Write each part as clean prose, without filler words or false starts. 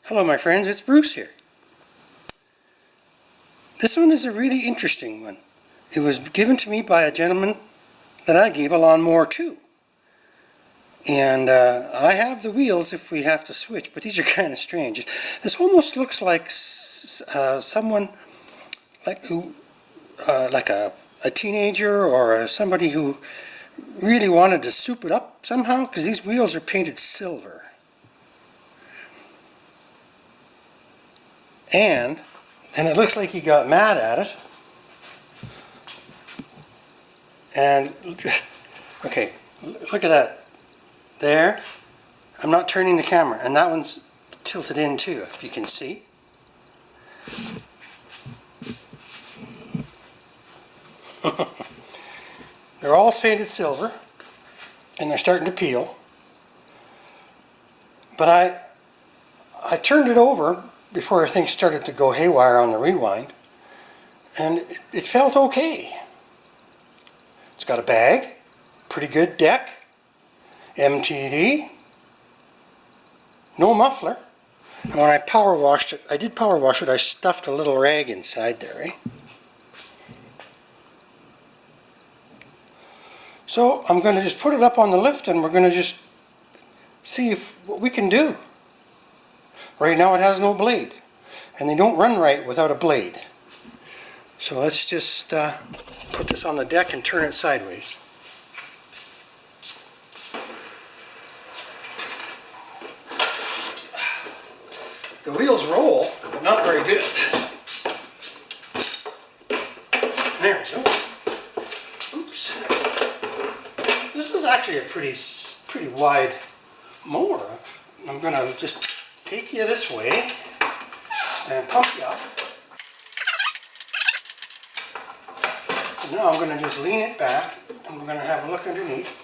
Hello my friends, it's Bruce here. This one is a really interesting one. It was given to me by a gentleman that I gave a lawnmower to. And I have the wheels if we have to switch, but these are kind of strange. This almost looks like someone like a teenager or somebody who really wanted to soup it up somehow, because these wheels are painted silver. And it looks like he got mad at it. And okay, look at that. There. I'm not turning the camera, and that one's tilted in too, if you can see. They're all painted silver, and they're starting to peel. But I turned it over before things started to go haywire on the rewind, and it felt okay. It's got a bag, pretty good deck, MTD, no muffler. And when I power washed it, I did power wash it, I stuffed a little rag inside there, eh? So I'm going to just put it up on the lift and we're going to just see what we can do. Right now it has no blade, and they don't run right without a blade. So let's just put this on the deck and turn it sideways. The wheels roll, but not very good. There we go. Oops. This is actually a pretty wide mower. I'm going to just take you this way and pump you up. So now I'm going to just lean it back and we're going to have a look underneath.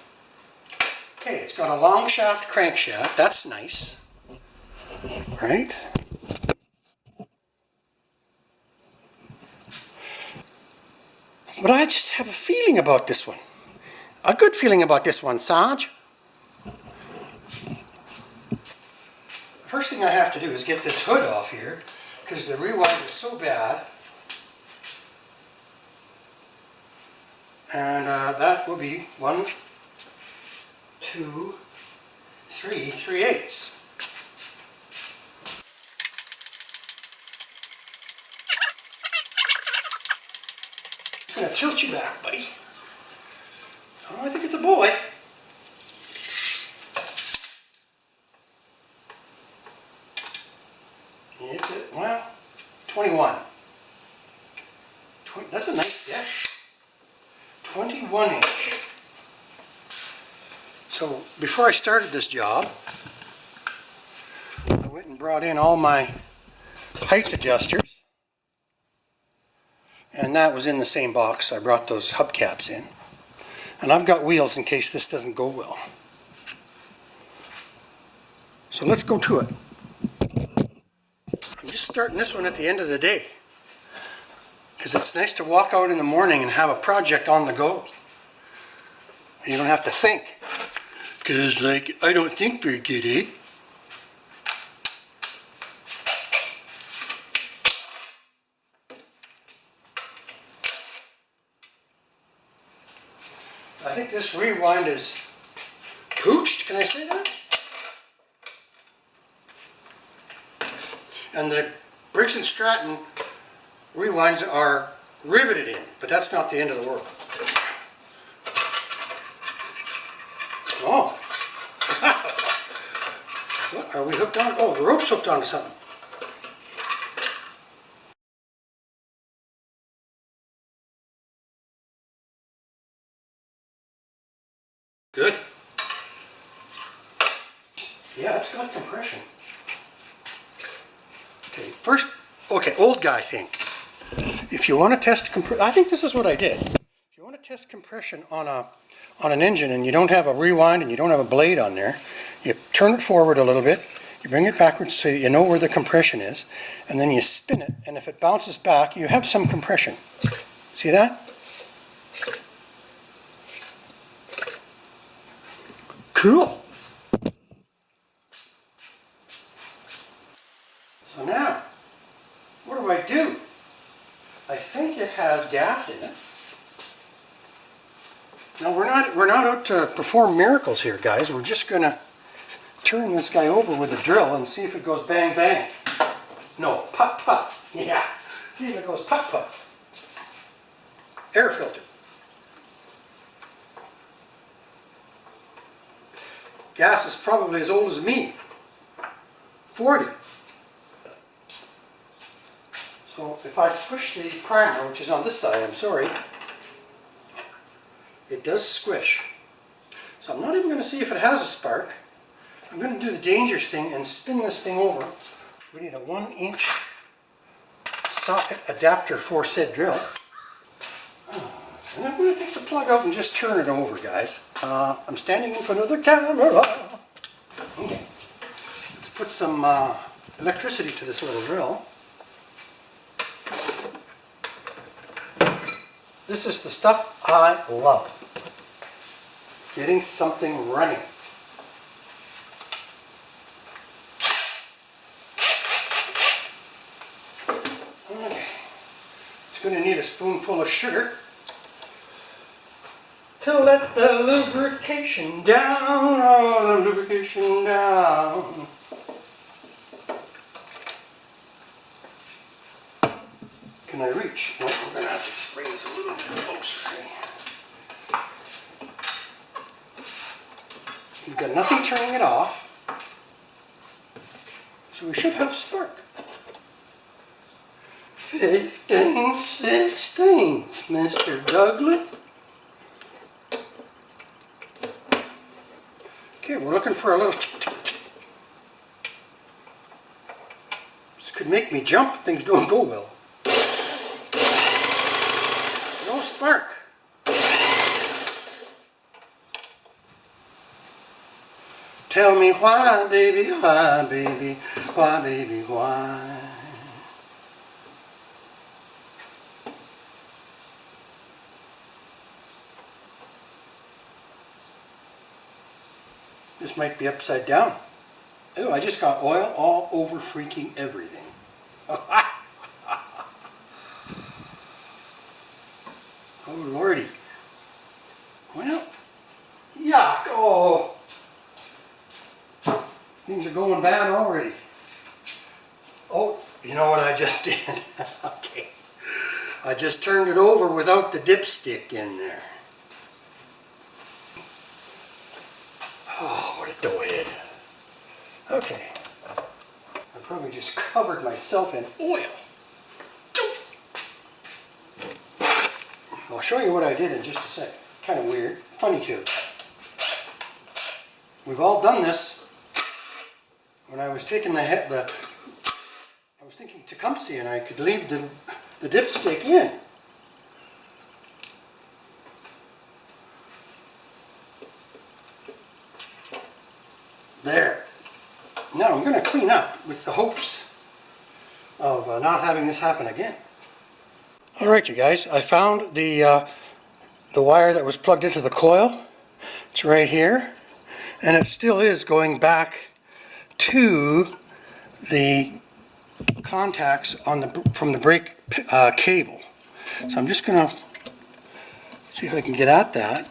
Okay, it's got a long shaft crankshaft. That's nice. Right? But I just have a feeling about this one. A good feeling about this one, Sarge. The first thing I have to do is get this hood off here, because the rewind is so bad. And that will be 1, 2, 3 3/8. I'm going to tilt you back, buddy. Oh, I think it's a boy. It's a, well, 21. That's a nice deck. 21 inch. So before I started this job, I went and brought in all my height adjusters. And that was in the same box. I brought those hubcaps in. And I've got wheels in case this doesn't go well. So let's go to it. I'm just starting this one at the end of the day, because it's nice to walk out in the morning and have a project on the go. You don't have to think. Because, like, I don't think very good, eh? I think this rewind is pooched, can I say that? And the Briggs and Stratton rewinds are riveted in, but that's not the end of the world. Oh. What, are we hooked on? Oh, the rope's hooked onto something. Good. Yeah, it's got compression. Okay, first, okay, old guy thing. If you want to test compression, I think this is what I did. If you want to test compression on an engine and you don't have a rewind and you don't have a blade on there, you turn it forward a little bit, you bring it backwards so you know where the compression is, and then you spin it, and if it bounces back, you have some compression. See that? Cool. So now, what do? I think it has gas in it. Now we're not out to perform miracles here, guys. We're just gonna turn this guy over with a drill and see if it goes bang bang. No, pop pop. Yeah. See if it goes pop pop. Air filter. Gas is probably as old as me. 40. So if I squish the primer, which is on this side, I'm sorry, it does squish. So I'm not even going to see if it has a spark. I'm going to do the dangerous thing and spin this thing over. We need a 1-inch socket adapter for said drill. And I'm going to take the plug out and just turn it over, guys. I'm standing in front of the camera. Okay. Let's put some electricity to this little drill. This is the stuff I love. Getting something running. Okay. It's going to need a spoonful of sugar to let the lubrication down, oh, the lubrication down. Can I reach? No, we're going to have to just bring this a little bit closer. We've got nothing turning it off, so we should have a spark. 15 sixteenths, Mr. Douglas. Okay, we're looking for a little tick, tick, tick. This could make me jump if things don't go well. No spark. Tell me why, baby, why, baby, why, baby, why? This might be upside down. Oh, I just got oil all over freaking everything. Oh, Lordy. Well, yuck. Oh. Things are going bad already. Oh, you know what I just did? Okay. I just turned it over without the dipstick in there. Oh, what a doughhead. Okay. I probably just covered myself in oil. I'll show you what I did in just a second. Kind of weird. Funny too. We've all done this. When I was taking I was thinking Tecumseh and I could leave the dipstick in. There. Now I'm going to clean up with the hopes of not having this happen again. Alright you guys, I found the wire that was plugged into the coil. It's right here. And it still is going back to the contacts on from the brake cable. So I'm just going to see if I can get at that.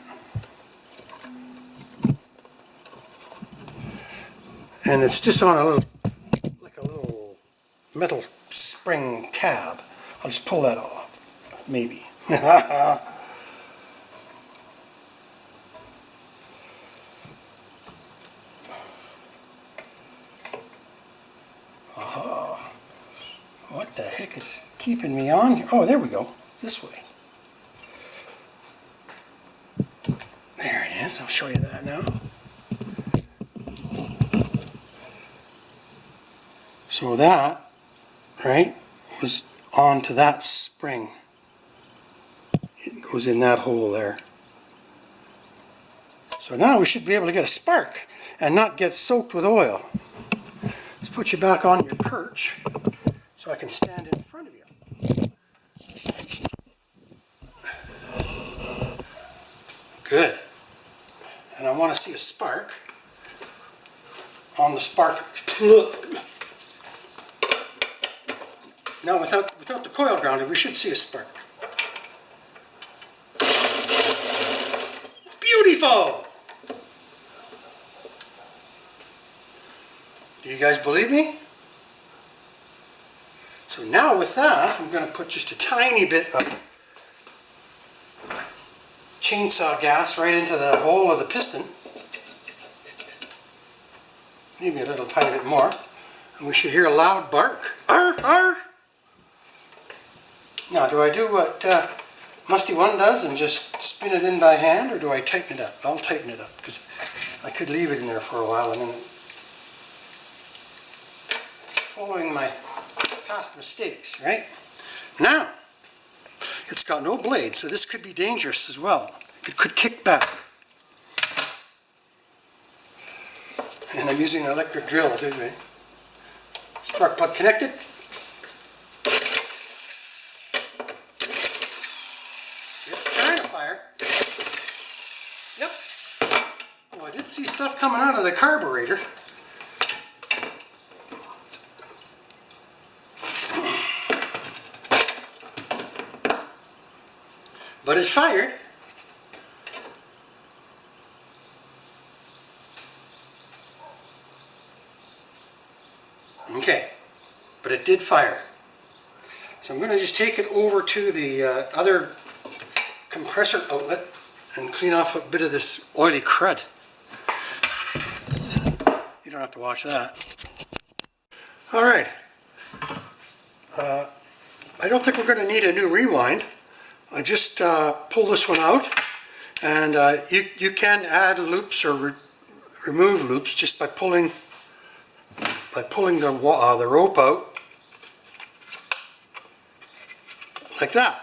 And it's just on a little, like a little metal spring tab. I'll just pull that off, maybe. Aha. What the heck is keeping me on here? Oh, there we go. This way. There it is. I'll show you that now. So that, right, was onto that spring. It goes in that hole there. So now we should be able to get a spark and not get soaked with oil. Let's put you back on your perch so I can stand in front of you. Good. And I want to see a spark on the spark plug. Now without the coil grounded, we should see a spark. Beautiful! Do you guys believe me? So now with that, I'm going to put just a tiny bit of chainsaw gas right into the hole of the piston. Maybe a little tiny bit more. And we should hear a loud bark. Arr, arr. Now, do I do what Musty One does and just spin it in by hand, or do I tighten it up? I'll tighten it up, because I could leave it in there for a while and then, following my past mistakes, right? Now, it's got no blade, so this could be dangerous as well. It could kick back. And I'm using an electric drill too, right? Spark plug connected. It's trying to fire. Yep. Oh, I did see stuff coming out of the carburetor. But it fired. Okay, but it did fire. So I'm going to just take it over to the other compressor outlet and clean off a bit of this oily crud. You don't have to watch that. Alright, I don't think we're going to need a new rewind. I just pull this one out, and you can add loops or remove loops just by pulling the rope out like that,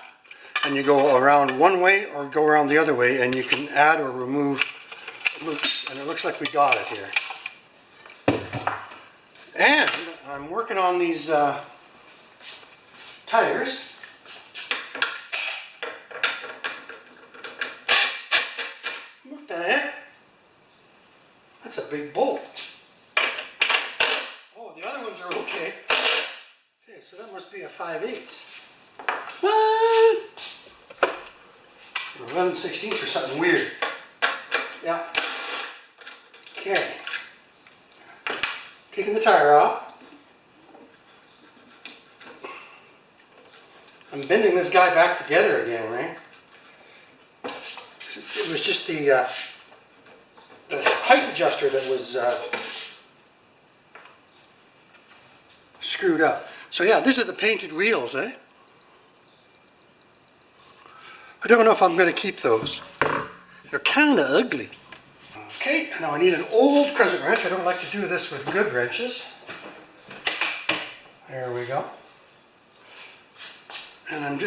and you go around one way or go around the other way, and you can add or remove loops, and it looks like we got it here. And I'm working on these tires. What the heck? That's a big bolt. Oh, the other ones are okay. Okay, so that must be a 5/8. What? Or 11/16 or something weird. Yeah. Okay. Kicking the tire off. I'm bending this guy back together again, right? It was just the height adjuster that was screwed up. So yeah, these are the painted wheels, eh? I don't know if I'm going to keep those. They're kind of ugly. Okay, now I need an old crescent wrench. I don't like to do this with good wrenches. There we go. And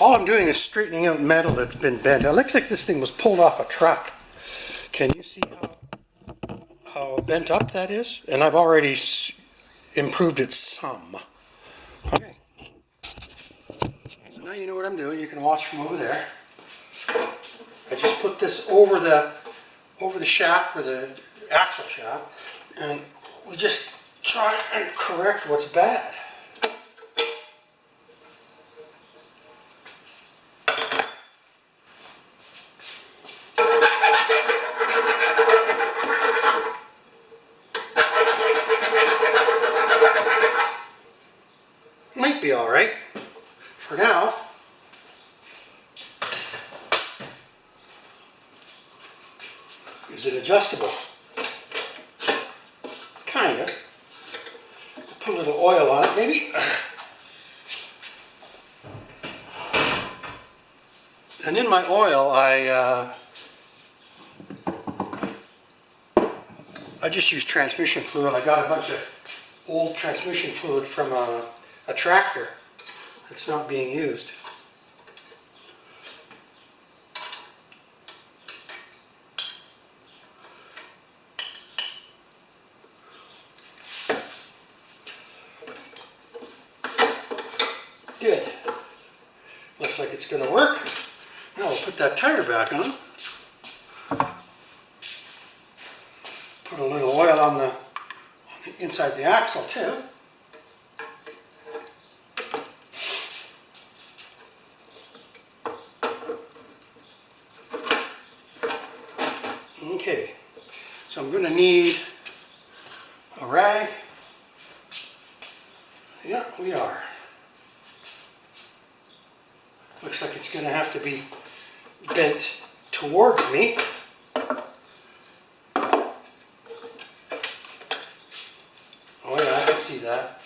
all I'm doing is straightening out metal that's been bent. It looks like this thing was pulled off a truck. Can you see how bent up that is? And I've already improved it some. Okay. So now you know what I'm doing. You can watch from over there. I just put this over the shaft, or the axle shaft, and we just try and correct what's bad. Might be all right for now. Is it adjustable? Kind of. Put a little oil on it, maybe. And in my oil, I just use transmission fluid. I got a bunch of old transmission fluid from a tractor that's not being used. Good. Looks like it's going to work. Now we'll put that tire back on. Put a little oil on the inside the axle too. So I'm going to need a rag. Yeah, we are. Looks like it's going to have to be bent towards me. Oh yeah, I can see that.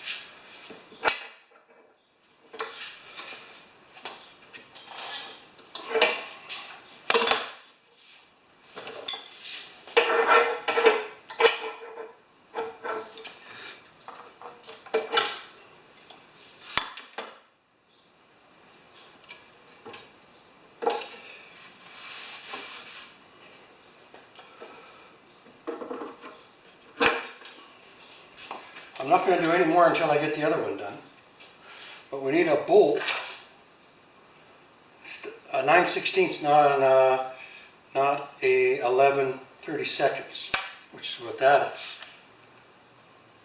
I'm not going to do any more until I get the other one done. But we need a bolt. A 9/16, not a 11/32, which is what that is.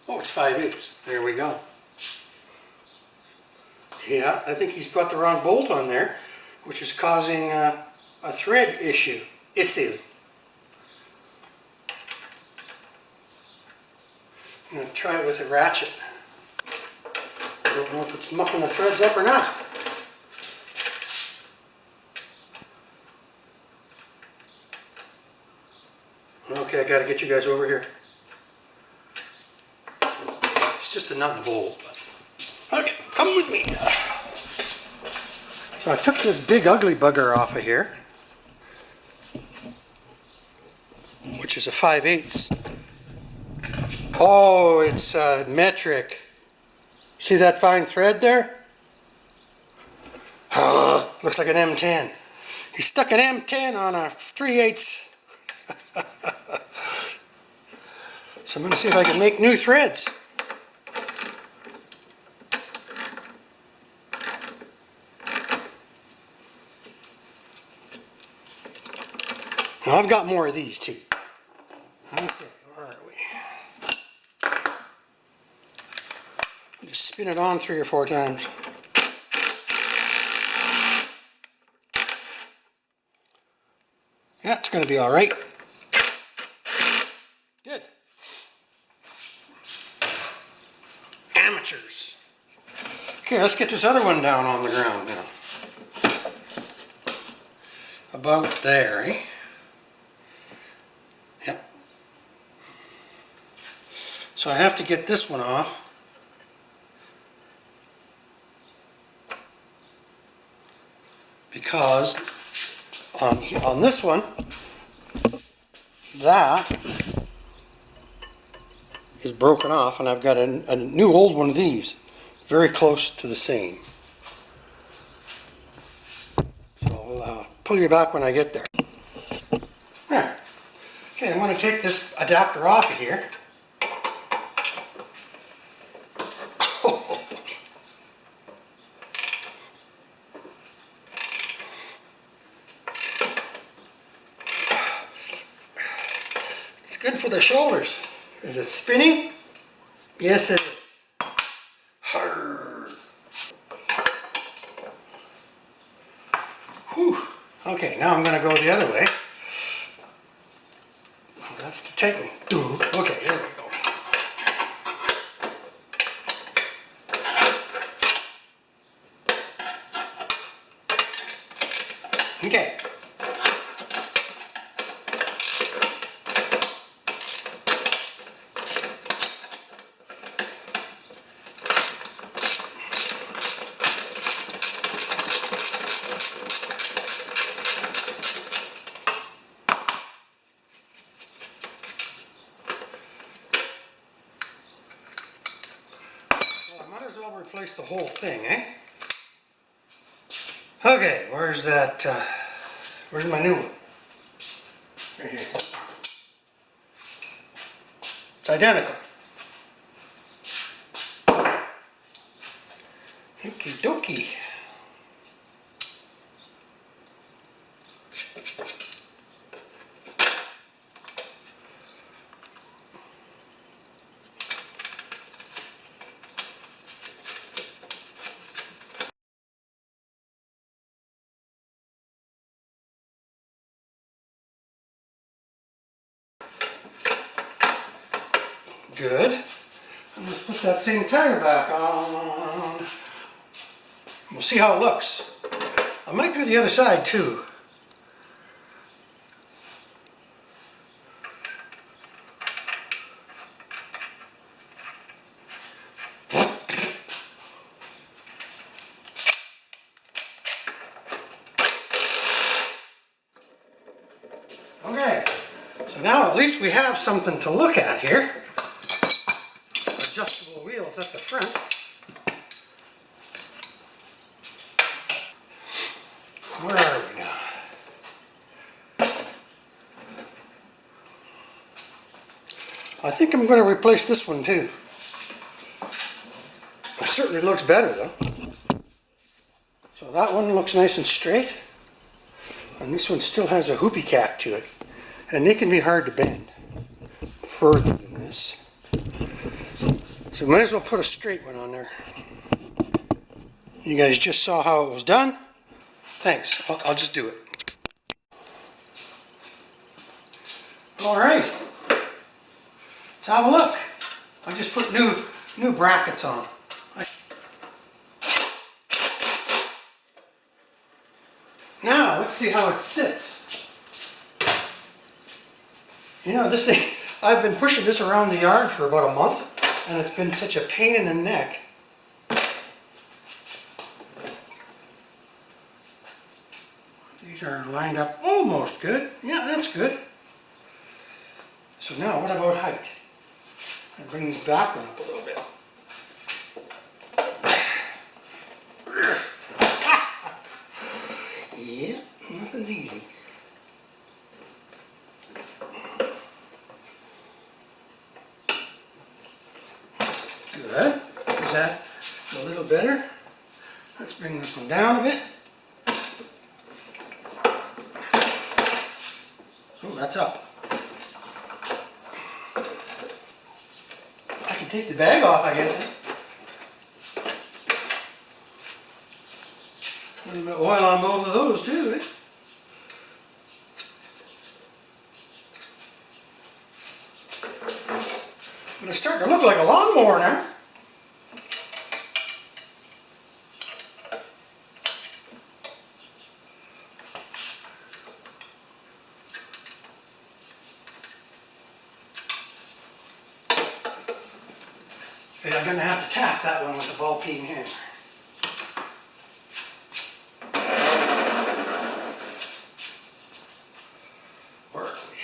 Oh, it's 5/8. There we go. Yeah, I think he's got the wrong bolt on there, which is causing a thread issue. I'm going to try it with a ratchet. I don't know if it's muffing the threads up or not. Okay, I got to get you guys over here. It's just a nut and bolt. But... okay, come with me. So I took this big ugly bugger off of here, which is a 5/8. Oh, it's metric. See that fine thread there? Looks like an M10. He stuck an M10 on a 3/8. So I'm going to see if I can make new threads. Now I've got more of these too. Okay, where are we? Just spin it on 3 or 4 times. Yeah, it's going to be all right. Good. Amateurs. Okay, let's get this other one down on the ground now. About there, eh? Yep. So I have to get this one off. Because on this one, that is broken off, and I've got a new old one of these, very close to the same. So I'll pull you back when I get there. There. Okay, I'm going to take this adapter off of here. It's good for the shoulders. Is it spinning? Yes, it is. Arr. Whew. Okay, now I'm going to go the other way. Oh, that's the tighten. Okay, there we go. Okay. Replace the whole thing, eh? Okay, where's that, where's my new one? Right here. It's identical. Okie dokie. Good. And let's put that same tire back on. We'll see how it looks. I might do the other side too. Okay, so now at least we have something to look at here. Adjustable wheels at the front. Where are we now? I think I'm going to replace this one too. It certainly looks better though. So that one looks nice and straight. And this one still has a hoopy cap to it. And they can be hard to bend further than this. So might as well put a straight one on there. You guys just saw how it was done. Thanks, I'll just do it. Alright, let's have a look. I just put new brackets on. Now, let's see how it sits. You know, this thing, I've been pushing this around the yard for about a month, and it's been such a pain in the neck. These are lined up almost good. Yeah, that's good. So now, what about height? I bring these back one up a little bit. Yeah, nothing's easy. Good. Is that a little better? Let's bring this one down a bit. Oh, that's up. I can take the bag off, I guess. A little bit of oil on both of those too, eh? But it's starting to look like a lawnmower now. Okay, I'm going to have to tap that one with the ball peen hammer. Where are we?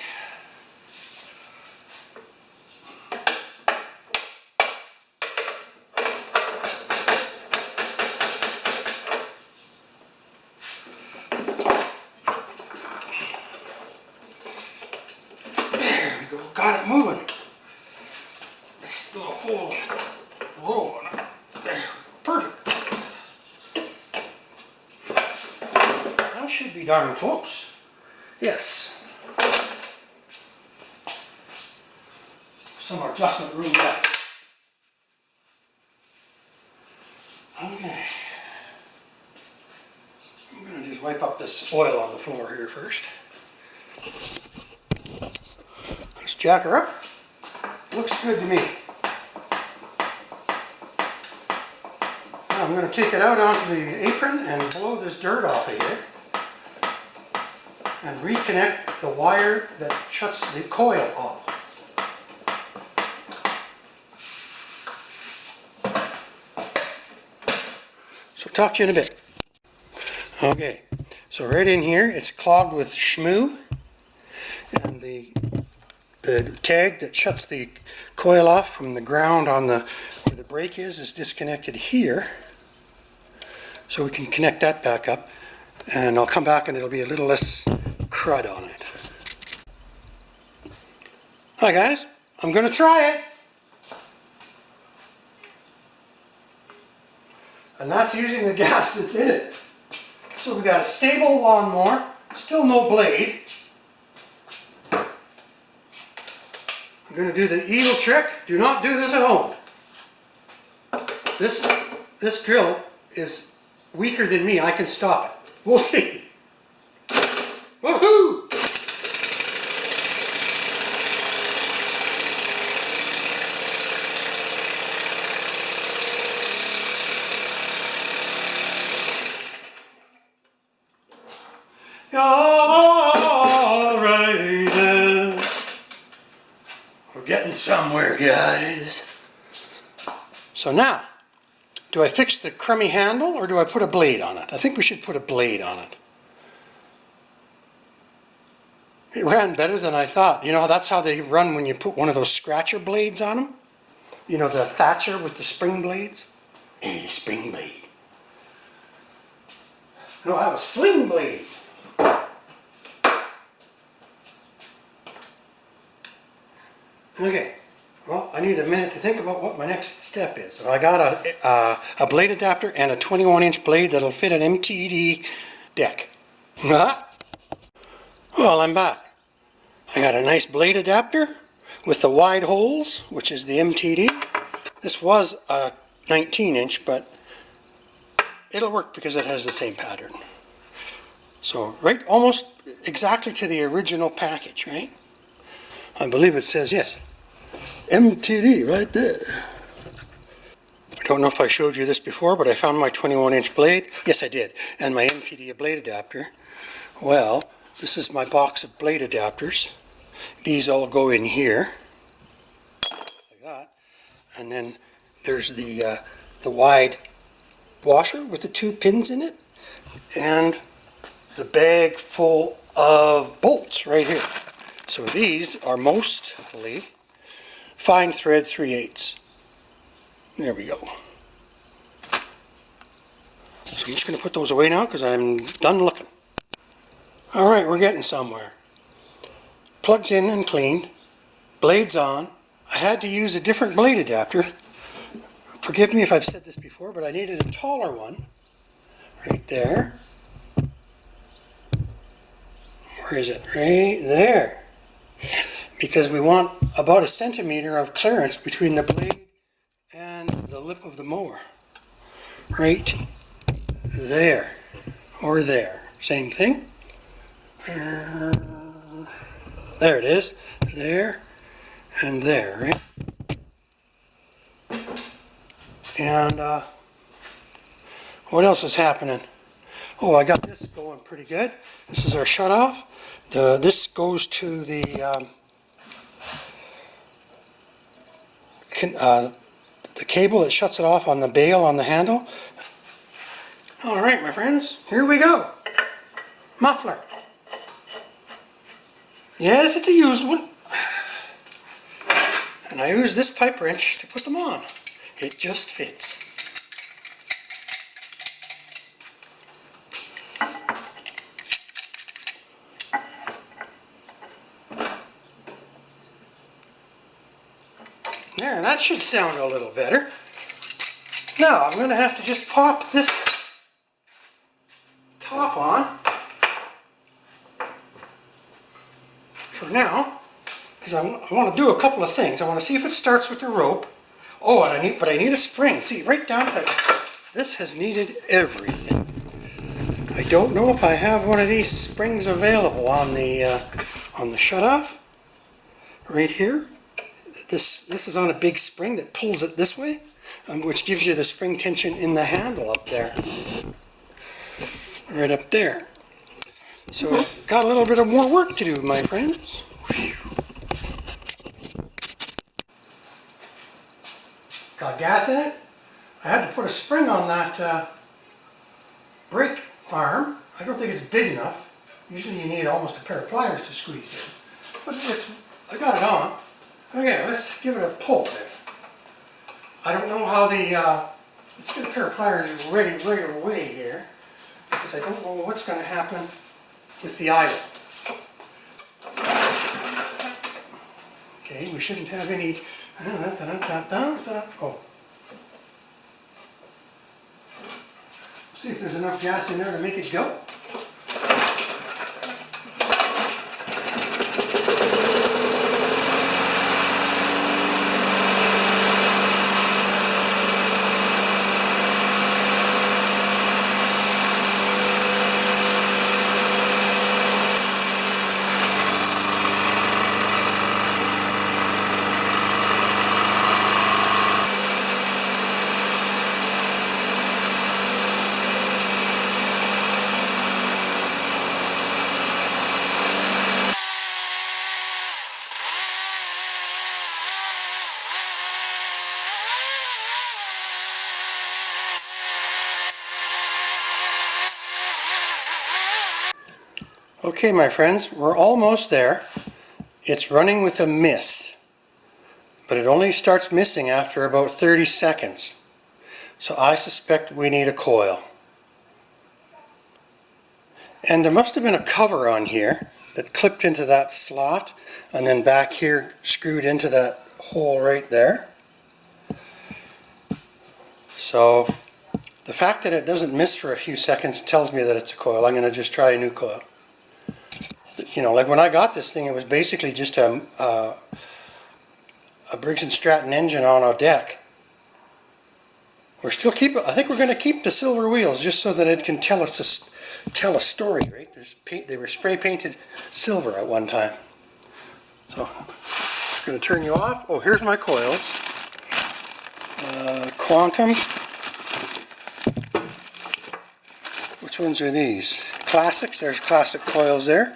There we go, got it moving. This little whole roll on it. There, perfect. That should be darn close. Yes. Some adjustment room left. Okay. I'm going to just wipe up this oil on the floor here first. Let's jack her up. Looks good to me. Now I'm going to take it out onto the apron and blow this dirt off of here. And reconnect the wire that shuts the coil off. So talk to you in a bit. Okay, so right in here it's clogged with schmoo, and the tag that shuts the coil off from the ground on where the brake is disconnected here. So we can connect that back up, and I'll come back and it'll be a little less crud on it. Hi guys, I'm going to try it. And that's using the gas that's in it. So we got a stable lawnmower, still no blade. I'm going to do the evil trick. Do not do this at home. This drill is weaker than me. I can stop it. We'll see. Woohoo! Carburetor. We're getting somewhere, guys. So now, do I fix the crummy handle or do I put a blade on it? I think we should put a blade on it. It ran better than I thought. You know, that's how they run when you put one of those scratcher blades on them. You know, the Thatcher with the spring blades? Hey, the spring blade. No, I have a sling blade. Okay, well, I need a minute to think about what my next step is. So I got a blade adapter and a 21-inch blade that'll fit an MTD deck. Well, I'm back. I got a nice blade adapter with the wide holes, which is the MTD. This was a 19-inch, but it'll work because it has the same pattern. So right, almost exactly to the original package, right? I believe it says, yes, MTD right there. I don't know if I showed you this before, but I found my 21-inch blade. Yes, I did. And my MTD blade adapter. Well, this is my box of blade adapters. These all go in here, like that. And then there's the wide washer with the 2 pins in it. And the bag full of bolts right here. So these are mostly fine thread 3/8. There we go. So I'm just going to put those away now because I'm done looking. Alright, we're getting somewhere. Plugs in and cleaned. Blades on. I had to use a different blade adapter. Forgive me if I've said this before, but I needed a taller one. Right there. Where is it? Right there. Because we want about 1 centimeter of clearance between the blade and the lip of the mower. Right there. Or there. Same thing. There it is. There and there, right? And what else is happening? Oh, I got this going pretty good. This is our shutoff. This goes to the cable that shuts it off on the bail on the handle. All right, my friends, here we go. Muffler. Yes, it's a used one. And I use this pipe wrench to put them on. It just fits. There, that should sound a little better. Now, I'm going to have to just pop this top on for now, because I want to do a couple of things. I want to see if it starts with the rope. Oh, and I need a spring. See, right down to this has needed everything. I don't know if I have one of these springs available on the shutoff. Right here. This is on a big spring that pulls it this way, which gives you the spring tension in the handle up there. Right up there. So, got a little bit of more work to do, my friends. Got gas in it. I had to put a spring on that brake arm. I don't think it's big enough. Usually you need almost a pair of pliers to squeeze in. But I got it on. Okay, let's give it a pull there. I don't know how let's get a pair of pliers ready right away here, because I don't know what's going to happen with the idle. Okay, we shouldn't have any, oh. See if there's enough gas in there to make it go. Okay, my friends, we're almost there. It's running with a miss, but it only starts missing after about 30 seconds. So I suspect we need a coil. And there must have been a cover on here that clipped into that slot and then back here screwed into that hole right there. So the fact that it doesn't miss for a few seconds tells me that it's a coil. I'm going to just try a new coil. You know, like when I got this thing, it was basically just a Briggs & Stratton engine on a deck. I think we're going to keep the silver wheels just so that it can tell us tell a story, right? They were spray painted silver at one time. So I'm going to turn you off. Oh, here's my coils. Quantum. Which ones are these? Classics. There's classic coils there.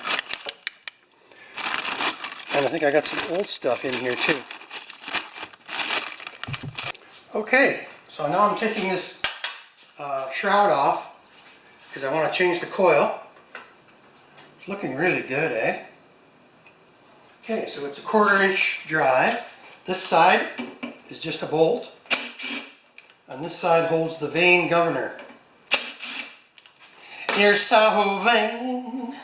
And I think I got some old stuff in here too. Okay, so now I'm taking this shroud off because I want to change the coil. It's looking really good, eh? Okay, so it's a 1/4 inch drive. This side is just a bolt, and this side holds the vane governor. You're so vain.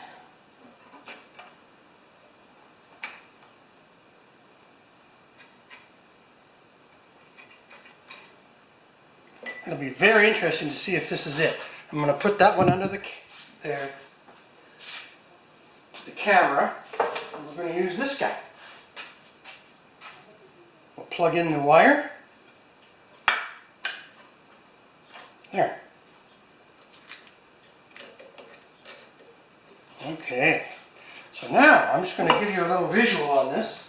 It'll be very interesting to see if this is it. I'm going to put that one under the camera, and we're going to use this guy. We'll plug in the wire. There. Okay. So now I'm just going to give you a little visual on this.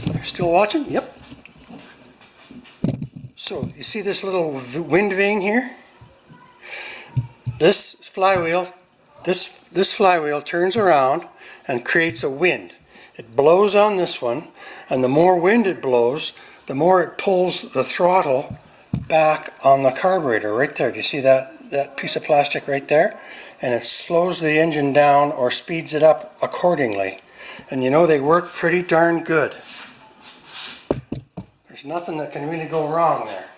You're still watching? Yep. So you see this little wind vane here? This flywheel turns around and creates a wind. It blows on this one, and the more wind it blows, the more it pulls the throttle back on the carburetor right there. Do you see that piece of plastic right there? And it slows the engine down or speeds it up accordingly. And you know, they work pretty darn good. There's nothing that can really go wrong there.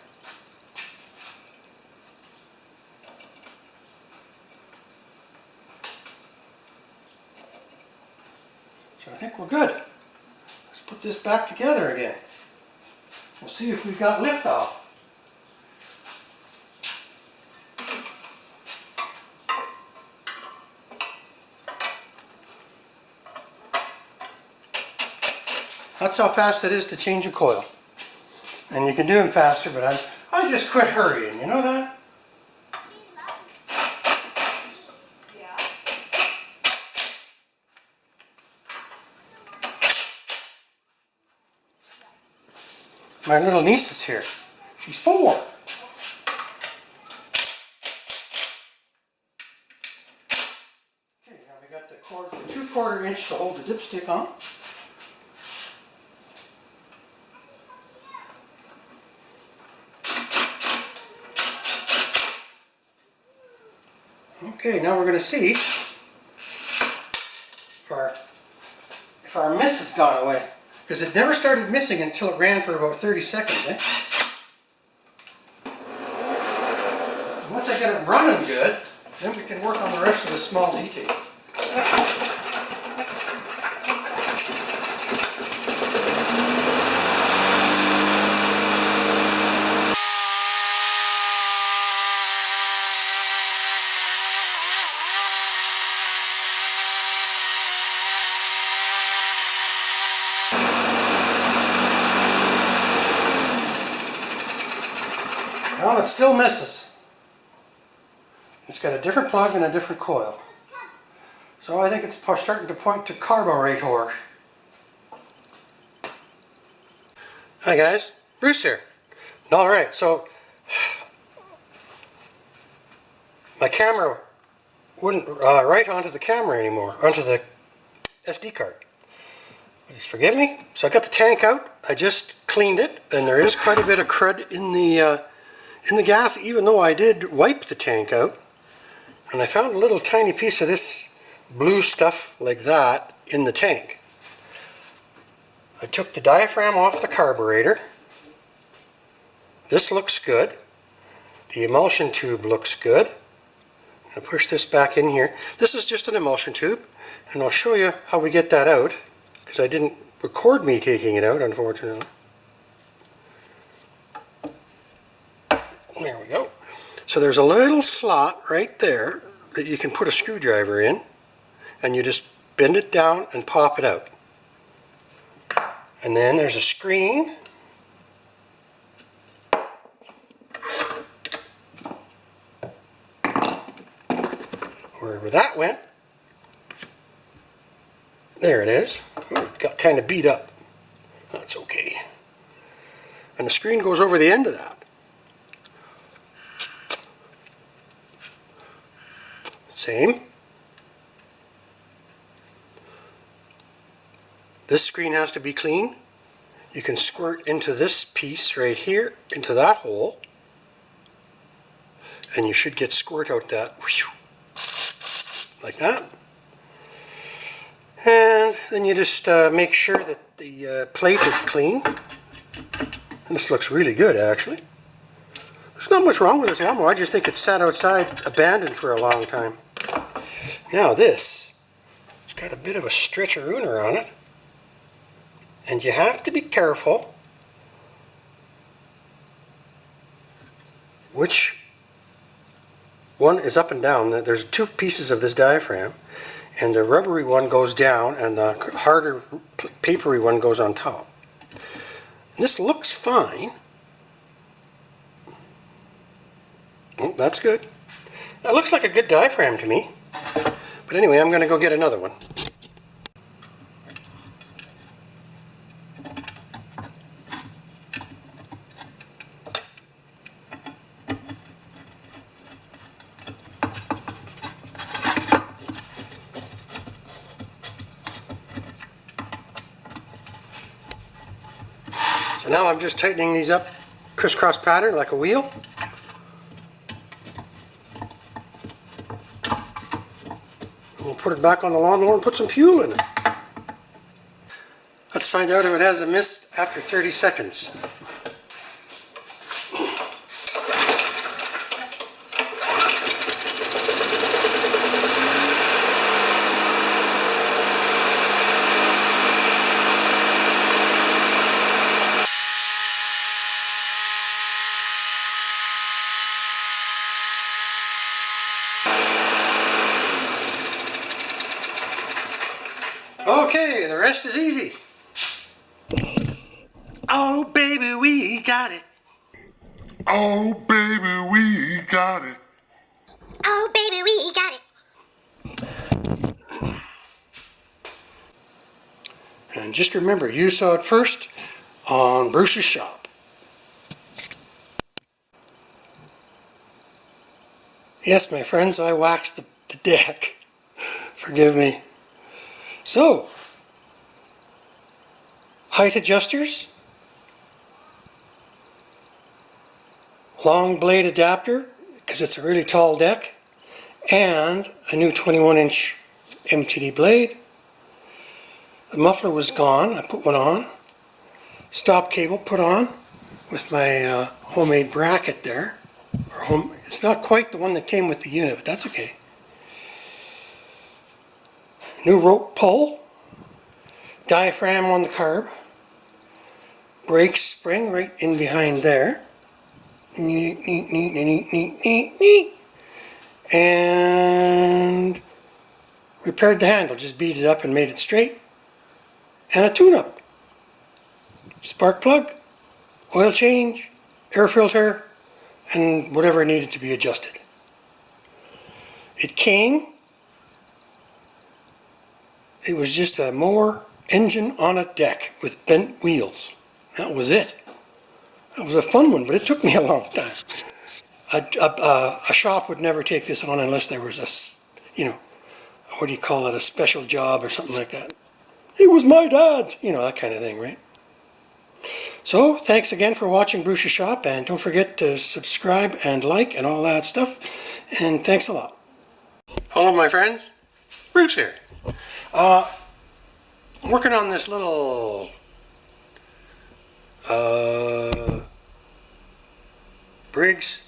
So I think we're good. Let's put this back together again. We'll see if we've got liftoff. That's how fast it is to change a coil. And you can do them faster, but I just quit hurrying, you know that? My little niece is here. She's 4. Okay, now we got the 2/4 inch to hold the dipstick on. Okay, now we're going to see if our miss has gone away. Because it never started missing until it ran for about 30 seconds, eh? Once I get it running good, then we can work on the rest of the small details. Well, it still misses. It's got a different plug and a different coil. So I think it's starting to point to Carburetor. Hi guys, Bruce here. Alright, so my camera wouldn't write onto the camera anymore, onto the SD card. Please forgive me. So I got the tank out, I just cleaned it, and there is quite a bit of crud in the gas, even though I did wipe the tank out. And I found a little tiny piece of this blue stuff like that in the tank. I took the diaphragm off the carburetor. This looks good. The emulsion tube looks good. I'm going to push this back in here. This is just an emulsion tube, and I'll show you how we get that out, because I didn't record me taking it out, unfortunately. There we go. So there's a little slot right there that you can put a screwdriver in, and you just bend it down and pop it out. And then there's a screen. Wherever that went. There it is. Ooh, it got kind of beat up. That's okay. And the screen goes over the end of that. Same. This screen has to be clean. You can squirt into this piece right here, into that hole, and you should get squirt out that, like that. And then you just make sure that the plate is clean. And this looks really good, actually. There's not much wrong with this ammo. I just think it sat outside abandoned for a long time. Now this, it's got a bit of a stretcher-ooner on it. And you have to be careful which one is up and down. There's two pieces of this diaphragm, and the rubbery one goes down and the harder papery one goes on top. And this looks fine. Oh, that's good. That looks like a good diaphragm to me. But anyway, I'm going to go get another one. So now I'm just tightening these up crisscross pattern like a wheel. We'll put it back on the lawnmower and put some fuel in it. Let's find out if it has a mist after 30 seconds. Okay, the rest is easy. Oh baby, we got it. Oh baby, we got it. Oh baby, we got it. And just remember, you saw it first on Bruce's shop. Yes, my friends, I waxed the deck. Forgive me. So, height adjusters, long blade adapter, because it's a really tall deck, and a new 21-inch MTD blade. The muffler was gone, I put one on. Stop cable put on with my homemade bracket there. It's not quite the one that came with the unit, but that's okay. New rope pull, diaphragm on the carb, brake spring right in behind there, and repaired the handle, just beat it up and made it straight, and a tune-up, spark plug, oil change, air filter, and whatever needed to be adjusted. It came. It was just a Mower engine on a deck with bent wheels. That was it. That was a fun one, but it took me a long time. A shop would never take this on unless there was a, what do you call it, a special job or something like that. It was my dad's, that kind of thing, right? So, thanks again for watching Bruce's Shop, and don't forget to subscribe and like and all that stuff, and thanks a lot. Hello, my friends. Bruce here. Working on this little Briggs.